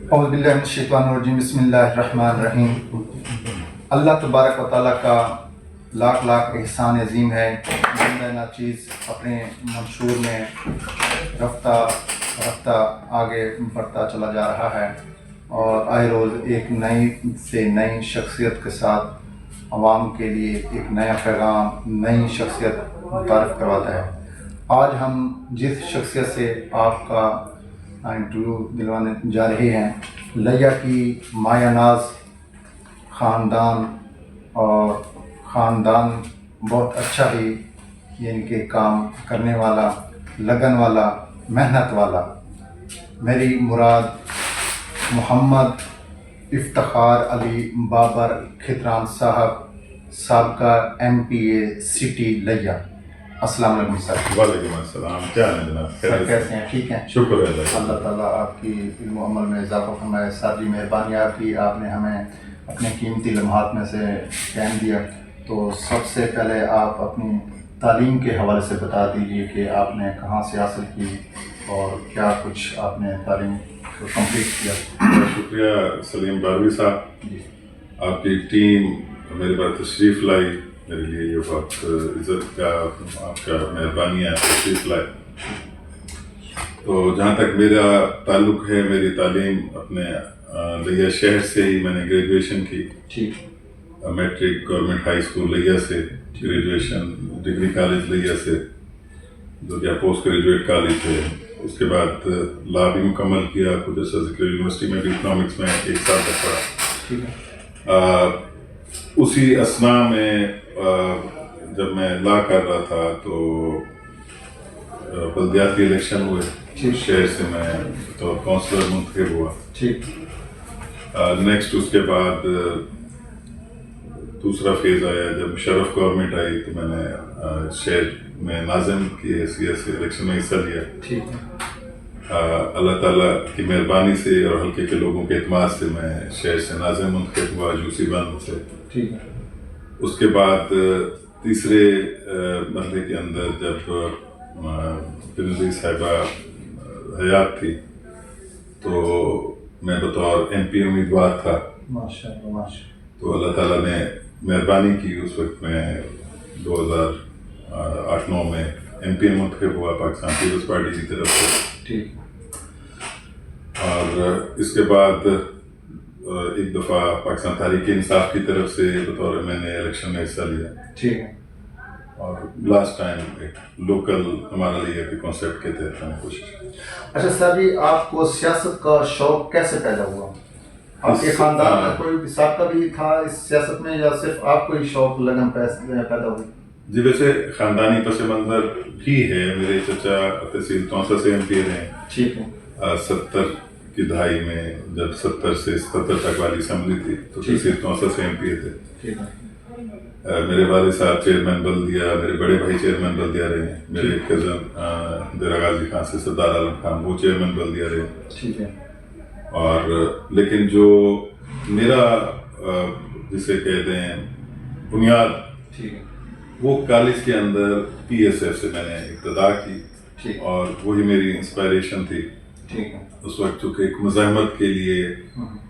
اعوذ باللہ من الشیطان الرجیم، بسم اللہ الرحمن الرحیم۔ اللہ تبارک و تعالیٰ کا لاکھ لاکھ احسان عظیم ہے، بندہ ناچیز اپنے منشور میں رفتہ رفتہ آگے بڑھتا چلا جا رہا ہے اور آئے روز ایک نئی سے نئی شخصیت کے ساتھ عوام کے لیے ایک نیا پیغام، نئی شخصیت متعارف کرواتا ہے۔ آج ہم جس شخصیت سے آپ کا انٹرویو دلوانے جا رہے ہیں، لیا کی مایہ ناز خاندان، اور خاندان بہت اچھا ہی یعنی کہ کام کرنے والا، لگن والا، محنت والا۔ میری مراد محمد افتخار علی بابر کھتران صاحب، سابقہ MPA سٹی لیا۔ السلام علیکم سر۔ وعلیکم السلام، کیا حال ہے جناب؟ سر کیسے ہیں؟ ٹھیک ہیں؟ شکر ہے اللہ تعالیٰ آپ کی علم و عمل میں اضافہ فرمائے۔ سر جی مہربانی آپ کی، آپ نے ہمیں اپنے قیمتی لمحات میں سے ٹائم دیا، تو سب سے پہلے آپ اپنی تعلیم کے حوالے سے بتا دیجیے کہ آپ نے کہاں سے حاصل کی اور کیا کچھ آپ نے تعلیم کو کمپلیٹ کیا۔ شکریہ سلیم باروی صاحب، جی آپ کی ٹیم میرے پاس تشریف لائی، میرے لیے یہ بہت عزت کا آپ کا مہربانی ہے، تشریف لائے۔ تو جہاں تک میرا تعلق ہے، میری تعلیم اپنے لیا شہر سے ہی میں نے گریجویشن کی۔ ٹھیک۔ میٹرک گورنمنٹ ہائی اسکول لیا سے، گریجویشن ڈگری کالج لیا سے، جو کہ پوسٹ گریجویٹ کالج ہے۔ اس کے بعد لا بھی مکمل کیا، کچھ عرصہ ذکر یونیورسٹی میں بھی اکنامکس میں 1 سال تک پڑھا۔ اسی اثناء میں جب میں لا کر رہا تھا تو بلدیاتی الیکشن ہوئے، شہر سے میں تو کونسلر منتخب ہوا۔ ٹھیک۔ نیکسٹ اس کے بعد دوسرا فیز آیا، جب مشرف گورنمنٹ آئی تو میں نے شہر میں ناظم کی حیثیت سے الیکشن میں حصہ لیا۔ ٹھیک۔ اللہ تعالیٰ کی مہربانی سے اور حلقے کے لوگوں کے اعتماد سے میں شہر سے ناظم منتخب ہوا، جوسی بند سے۔ ٹھیک۔ اس کے بعد تیسرے مرحلے کے اندر جب بنظیر صاحبہ حیات تھی تو میں بطور MP امیدوار تھا۔ ماشاءاللہ ماشاءاللہ۔ تو اللہ تعالیٰ نے مہربانی کی، اس وقت میں 2008-09 میں MP منتخب ہوا پاکستان پیپلز پارٹی کی طرف سے۔ ٹھیک۔ اور اس کے بعد ایک دفعہ پاکستان تحریک انصاف کی طرف سے بطور میں نے الیکشن میں حصہ لیا۔ ٹھیک ہے۔ اور لاسٹ ٹائم ایک لوکل ہمارا لیا کے کانسیپٹ کے تحت میں نے کوشش کی۔ اچھا سر جی، آپ کو سیاست کا شوق کیسے پیدا ہوا؟ آپ کے خاندان میں کوئی سابقہ بھی تھا اس سیاست میں یا صرف آپ کو ہی شوق لگن پیدا ہوئی؟ جی ویسے خاندانی پس منظر بھی ہے، میرے چچا تحصیل تونسہ سے MP رہے۔ ٹھیک ہے۔ 70 کی دہائی میں جب 70 سے 77 تک والی اسمبلی تھی تو تحصیل تونسہ سے MP تھے۔ ٹھیک ہے۔ میرے والد صاحب چیئرمین بلدیہ، میرے بڑے بھائی چیئرمین بلدیہ رہے ہیں، میرے کزن دیرہ غازی خان سے سردار عالم خان وہ چیئرمین بلدیہ رہے ہیں۔ ٹھیک ہے۔ اور لیکن جو میرا جسے کہہ دیں بنیاد، ٹھیک ہے، وہ کالج کے اندر PSF سے میں نے ابتدا کی، ٹھیک، اور وہی میری انسپائریشن تھی۔ ٹھیک ہے۔ اس وقت چونکہ ایک مزاحمت کے لیے،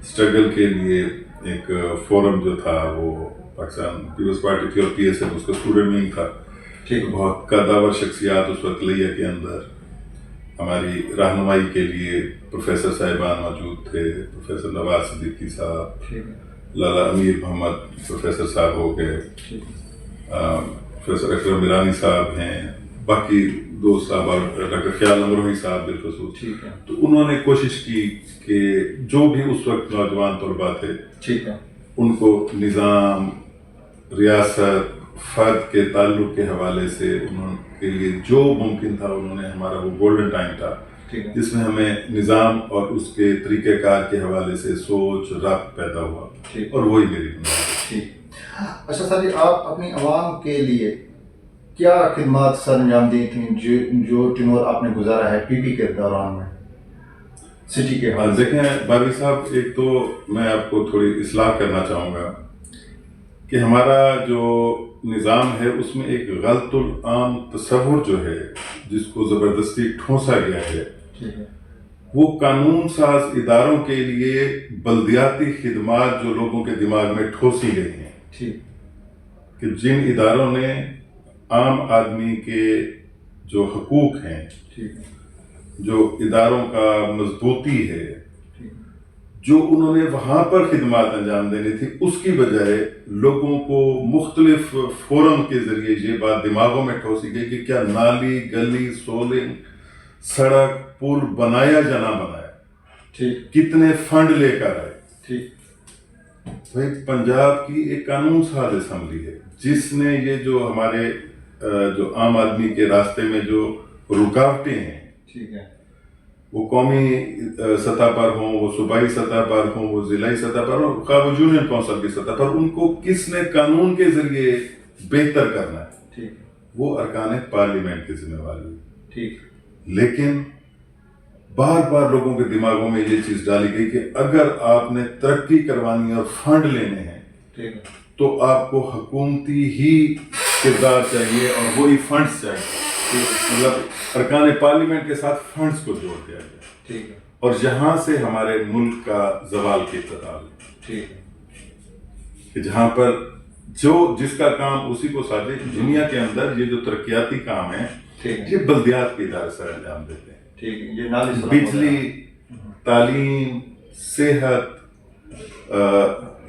اسٹرگل کے لیے ایک فورم جو تھا وہ پاکستان پیپلز پارٹی تھی اور PSF اس کا اسٹوڈنٹ ونگ تھا۔ ٹھیک ہے۔ بہت قداور شخصیات اس وقت لیا کے اندر ہماری رہنمائی کے لیے پروفیسر صاحبان موجود تھے، پروفیسر نواز صدیقی صاحب، ٹھیک ہے، لالا امیر محمد پروفیسر صاحب ہو گئے، ٹھیک ہے، پروفیسر اکرم ایرانی صاحب ہیں، باقی دوست صاحب اور ڈاکٹر خیال امروہی صاحب بالخصوص۔ ٹھیک ہے، تو انہوں نے کوشش کی کہ جو بھی اس وقت نوجوان طلباء تھے ٹھیک ہے، ان کو نظام، ریاست، فرد کے تعلق کے حوالے سے انہوں کے لیے جو ممکن تھا، انہوں نے ہمارا وہ گولڈن ٹائم تھا ٹھیک ہے، جس میں ہمیں نظام اور اس کے طریقہ کار کے حوالے سے سوچ ربط پیدا ہوا، ٹھیک، اور وہی میری بنیاد ہے۔ ٹھیک۔ اچھا سر جی، آپ اپنی عوام کے لیے کیا خدمات سر انجام دی تھیں جو ٹینور آپ نے گزارا ہے PP کے دوران میں سٹی کے حوالے سے؟ دیکھیں باروی صاحب، ایک تو میں آپ کو تھوڑی اصلاح کرنا چاہوں گا کہ ہمارا جو نظام ہے اس میں ایک غلط العام تصور جو ہے جس کو زبردستی ٹھونسا گیا ہے، ٹھیک ہے، وہ قانون ساز اداروں کے لیے بلدیاتی خدمات جو لوگوں کے دماغ میں ٹھوسی گئی ہیں، ٹھیک، کہ جن اداروں نے عام آدمی کے جو حقوق ہیں، ٹھیک، جو اداروں کا مضبوطی ہے، ٹھیک، جو انہوں نے وہاں پر خدمات انجام دینی تھی، اس کی بجائے لوگوں کو مختلف فورم کے ذریعے یہ بات دماغوں میں ٹھوسی گئی کہ کیا نالی، گلی، سولنگ، سڑک، پل بنایا یا نہ بنایا، ٹھیک، کتنے فنڈ لے کر آئے۔ ٹھیک، بھائی پنجاب کی ایک قانون ساز اسمبلی ہے جس نے یہ جو ہمارے جو عام آدمی کے راستے میں جو رکاوٹیں ہیں، ٹھیک ہے، وہ قومی سطح پر ہوں، وہ صوبائی سطح پر ہوں، وہ ضلعی سطح پر ہوں، خواہ وہ یونین کونسل کی سطح پر، ان کو کس نے قانون کے ذریعے بہتر کرنا ہے، ٹھیک، وہ ارکان پارلیمنٹ کی ذمہ واری ہے۔ ٹھیک، لیکن بار بار لوگوں کے دماغوں میں یہ چیز ڈالی گئی کہ اگر آپ نے ترقی کروانی اور فنڈ لینے ہیں ٹھیک ہے، تو آپ کو حکومتی ہی کردار چاہیے اور وہی فنڈز چاہیے، مطلب ارکان پارلیمنٹ کے ساتھ فنڈز کو جوڑ دیا گیا، ٹھیک ہے، اور یہاں سے ہمارے ملک کا زوال کی ابتدا ہوئی ٹھیک ہے، کہ جہاں پر جو جس کا کام اسی کو ساتھ دنیا کے اندر یہ جو ترقیاتی کام ہے ٹھیک ہے، یہ بلدیات کے ادارے سر انجام دیتے ہیں۔ ٹھیک ہے، یہ نالی سلام بجلی، تعلیم، صحت،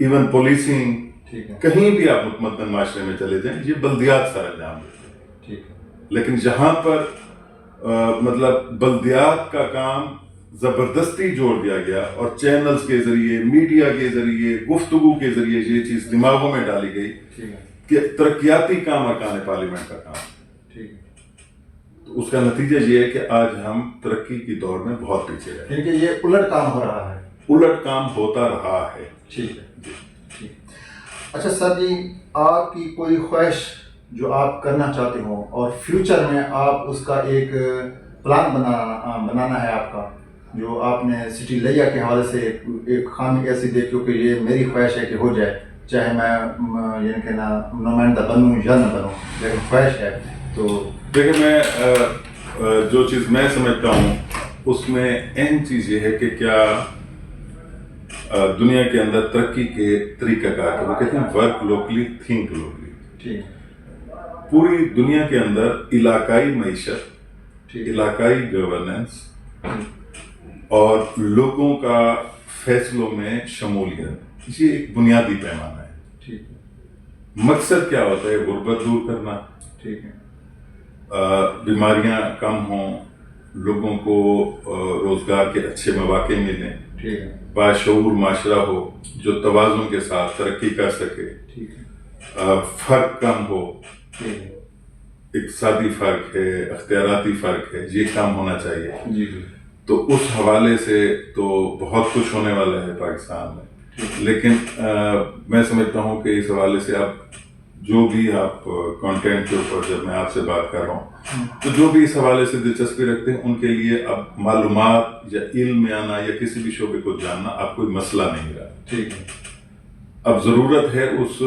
ایون پولیسنگ، ٹھیک ہے، کہیں بھی آپ متمدن معاشرے میں چلے جائیں یہ بلدیات سر انجام دیتے ہیں۔ ٹھیک ہے، لیکن جہاں پر مطلب بلدیات کا کام زبردستی جوڑ دیا گیا اور چینلز کے ذریعے، میڈیا کے ذریعے، گفتگو کے ذریعے یہ چیز دماغوں میں ڈالی گئی ٹھیک ہے، کہ ترقیاتی کام ارکان پارلیمنٹ کا کام، ٹھیک ہے، تو اس کا نتیجہ یہ ہے کہ آج ہم ترقی کی دور میں بہت پیچھے رہے، یعنی کہ یہ الٹ کام ہو رہا ہے۔ الٹ کام ہوتا رہا ہے۔ ٹھیک ہے، ٹھیک۔ اچھا سر جی، آپ کی کوئی خواہش جو آپ کرنا چاہتے ہوں اور فیوچر میں آپ اس کا ایک پلان بنانا ہے آپ کا، جو آپ نے سٹی لیا کے حوالے سے ایک خامی ایسی دیکھی ہو کہ یہ میری خواہش ہے کہ ہو جائے، چاہے میں یعنی کہ نمائندہ بنوں یا نہ بنوں، لیکن خواہش ہے تو دیکھیں، میں جو چیز میں سمجھتا ہوں اس میں اہم چیز یہ ہے کہ کیا دنیا کے اندر ترقی کے طریقہ کار ہے، وہ کہتے ہیں ورک لوکلی، تھنک لوکلی۔ ٹھیک، پوری دنیا کے اندر علاقائی معیشت، ٹھیک، علاقائی گورننس اور لوگوں کا فیصلوں میں شمولیت، یہ ایک بنیادی پیمانہ ہے۔ ٹھیک، مقصد کیا ہوتا ہے؟ غربت دور کرنا، ٹھیک ہے، بیماریاں کم ہوں، لوگوں کو روزگار کے اچھے مواقع ملیں، ٹھیک ہے، باشعور معاشرہ ہو جو توازن کے ساتھ ترقی کر سکے، ٹھیک ہے، فرق کم ہو، ٹھیک ہے، اقتصادی فرق ہے، اختیاراتی فرق ہے، یہ کم ہونا چاہیے۔ جی جی، تو اس حوالے سے تو بہت کچھ ہونے والا ہے پاکستان میں، لیکن میں سمجھتا ہوں کہ اس حوالے سے اب جو بھی آپ کانٹینٹ کے اوپر جب میں آپ سے بات کر رہا ہوں تو جو بھی اس حوالے سے دلچسپی رکھتے ہیں ان کے لیے اب معلومات یا علم میں آنا یا کسی بھی شعبے کو جاننا اب کوئی مسئلہ نہیں رہا۔ ٹھیک ہے، اب ضرورت ہے اس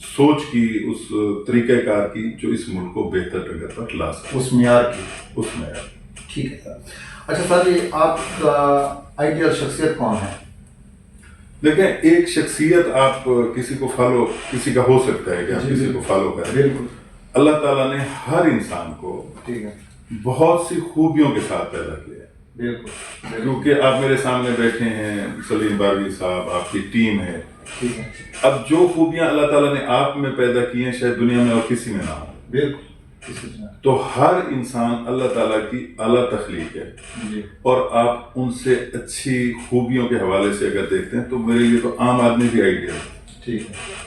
سوچ کی، اس طریقہ کار کی جو اس ملک کو بہتر ڈگر پر لا سکے، اس معیار کی۔ اس میں۔ ٹھیک ہے سر۔ اچھا سر جی، آپ کا آئیڈیل شخصیت کون ہے؟ دیکھیں، ایک شخصیت آپ کسی کو فالو، کسی کا ہو سکتا ہے کہ آپ کسی کو فالو کریں۔ بالکل، اللہ تعالیٰ نے ہر انسان کو ٹھیک ہے، بہت سی خوبیوں کے ساتھ پیدا کیا ہے، بالکل، کیونکہ آپ میرے سامنے بیٹھے ہیں، سلیم باروی صاحب، آپ کی ٹیم ہے، ٹھیک ہے، اب جو خوبیاں اللہ تعالیٰ نے آپ میں پیدا کی ہیں شاید دنیا میں اور کسی میں نہ ہوں، بالکل، کسی سے نہ۔ تو ہر انسان اللہ تعالیٰ کی اعلیٰ تخلیق ہے، جی، اور آپ ان سے اچھی خوبیوں کے حوالے سے اگر دیکھتے ہیں تو میرے لیے تو عام آدمی بھی آئیڈیل ہے۔ ٹھیک ہے،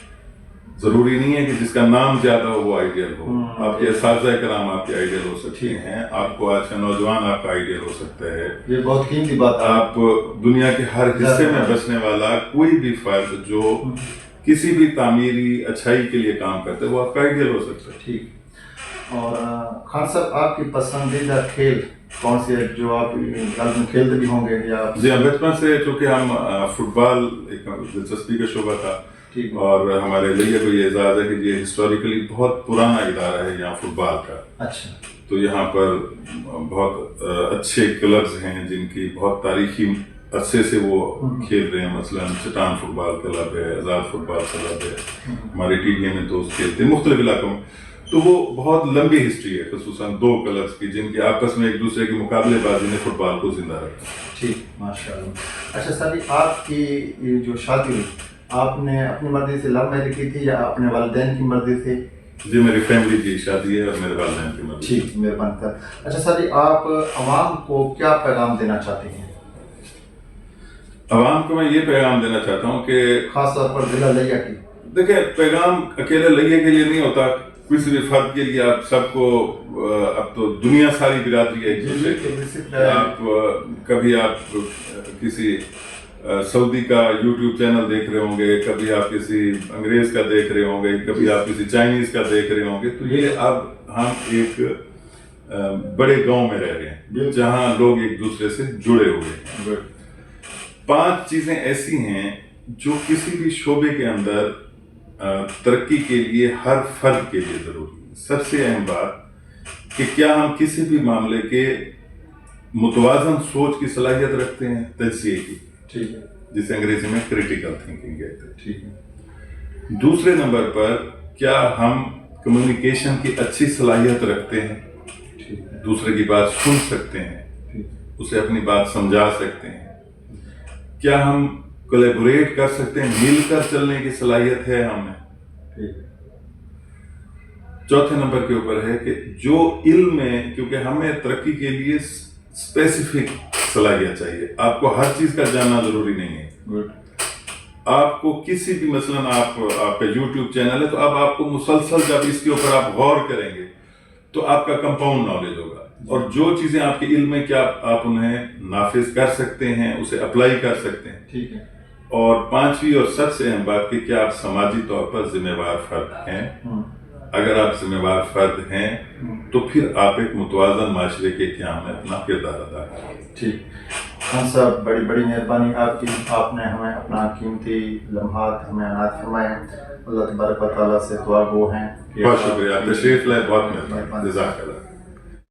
ضروری نہیں ہے کہ جس کا نام زیادہ ہو وہ آئیڈیل ہو، آپ کے اساتذہ کرام آپ کے آئیڈیل ہو سکتے ہیں، آپ کو آج کا نوجوان آپ کا آئیڈیل ہو سکتا ہے، یہ بہت قیمتی بات ہے۔ آپ دنیا کے ہر حصے میں بسنے والا کوئی بھی فرد جو کسی بھی تعمیری اچھائی کے لیے کام کرتا ہے وہ آپ کا آئیڈیل ہو سکتا ہے۔ ٹھیک، اور خان صاحب آپ کی پسندیدہ کھیل کون سی ہے جو آپ میں کھیلتے بھی ہوں گے یا؟ جی ہاں، بچپن سے چونکہ ہم فٹ بال ایک دلچسپی کا شعبہ تھا، اور ہمارے لیے کو یہ اعزاز ہے کہ یہ ہسٹوریکلی بہت پرانا ادارہ ہے یہاں فٹ بال کا۔ اچھا، تو یہاں پر بہت اچھے کلبز ہیں جن کی بہت تاریخی عرصے سے وہ کھیل رہے ہیں. مثلا چٹان فٹ بال کلب ہے, آزاد فٹ بال کلب ہے, ہمارے ٹی ڈی اے میں دوست کھیلتے ہیں مختلف علاقوں میں. تو وہ بہت لمبی ہسٹری ہے, خصوصاً 2 کلبز کی جن کے آپس میں ایک دوسرے کے مقابلے بازی نے فٹ بال کو زندہ رکھا. ٹھیک, ماشاء اللہ. اچھا سر جی, آپ کی یہ جو شادی ہوئی آپ نے اپنی مرضی سے لو میرج کی تھی یا اپنے والدین کی مرضی سے؟ جی میری فیملی کی شادی ہے اور میرے والدین کی مرضی. ٹھیک, مہربانی سر. اچھا سر جی, آپ عوام کو کیا پیغام دینا چاہتے ہیں؟ عوام کو میں یہ پیغام دینا چاہتا ہوں کہ خاص طور پر ضلع لیا کی. دیکھیں, پیغام اکیلے لئیے کے لیے نہیں ہوتا, کسی بھی فرد کے لیے. آپ سب کو, اب تو دنیا ساری برادری ہے ایک دوسرے کی. آپ کبھی آپ کسی سعودی کا یوٹیوب چینل دیکھ رہے ہوں گے, کبھی آپ کسی انگریز کا دیکھ رہے ہوں گے, کبھی آپ کسی چائنیز کا دیکھ رہے ہوں گے. تو یہ اب ہم ایک بڑے گاؤں میں رہ رہے ہیں جہاں لوگ ایک دوسرے سے جڑے ہوئے ہیں. 5 چیزیں ایسی ہیں جو کسی بھی شعبے کے اندر ترقی کے لیے ہر فرد کے لیے ضروری ہے. سب سے اہم بات کہ کیا ہم کسی بھی معاملے کے متوازن سوچ کی صلاحیت رکھتے ہیں, تجزیے کی, ٹھیک ہے, جسے انگریزی میں کریٹیکل تھنکنگ کہتے ہیں. ٹھیک ہے. دوسرے نمبر پر کیا ہم کمیونیکیشن کی اچھی صلاحیت رکھتے ہیں, دوسرے کی بات سن سکتے ہیں, اسے اپنی بات سمجھا سکتے ہیں. کیا ہم کولیبوریٹ کر سکتے ہیں, مل کر چلنے کی صلاحیت ہے ہمیں. چوتھے نمبر کے اوپر ہے کہ جو علم ہے, کیونکہ ہمیں ترقی کے لیے اسپیسیفک صلاحیت چاہیے. آپ کو ہر چیز کا جاننا ضروری نہیں ہے. آپ کو کسی بھی, مثلا آپ کا یوٹیوب چینل ہے تو اب آپ کو مسلسل جب اس کے اوپر آپ غور کریں گے تو آپ کا کمپاؤنڈ نالج ہوگا, اور جو چیزیں آپ کے علم میں کیا آپ انہیں نافذ کر سکتے ہیں, اسے اپلائی کر سکتے ہیں. ٹھیک ہے. اور 5ویں اور سب سے اہم بات کہ کیا آپ سماجی طور پر ذمہ وار فرد ہیں. اگر آپ ذمہ وار فرد ہیں تو پھر آپ ایک متوازن معاشرے کے قیام میں اپنا کردار ادا کریں. ٹھیک. خان صاحب, بڑی بڑی مہربانی آپ کی, آپ نے ہمیں اپنا قیمتی لمحات ہمیں عنایت فرمائے. اللہ تبارک و تعالیٰ سے دعا گو ہیں. بہت شکریہ, تشریف لائے, بہت مہربانی, جزاک اللہ.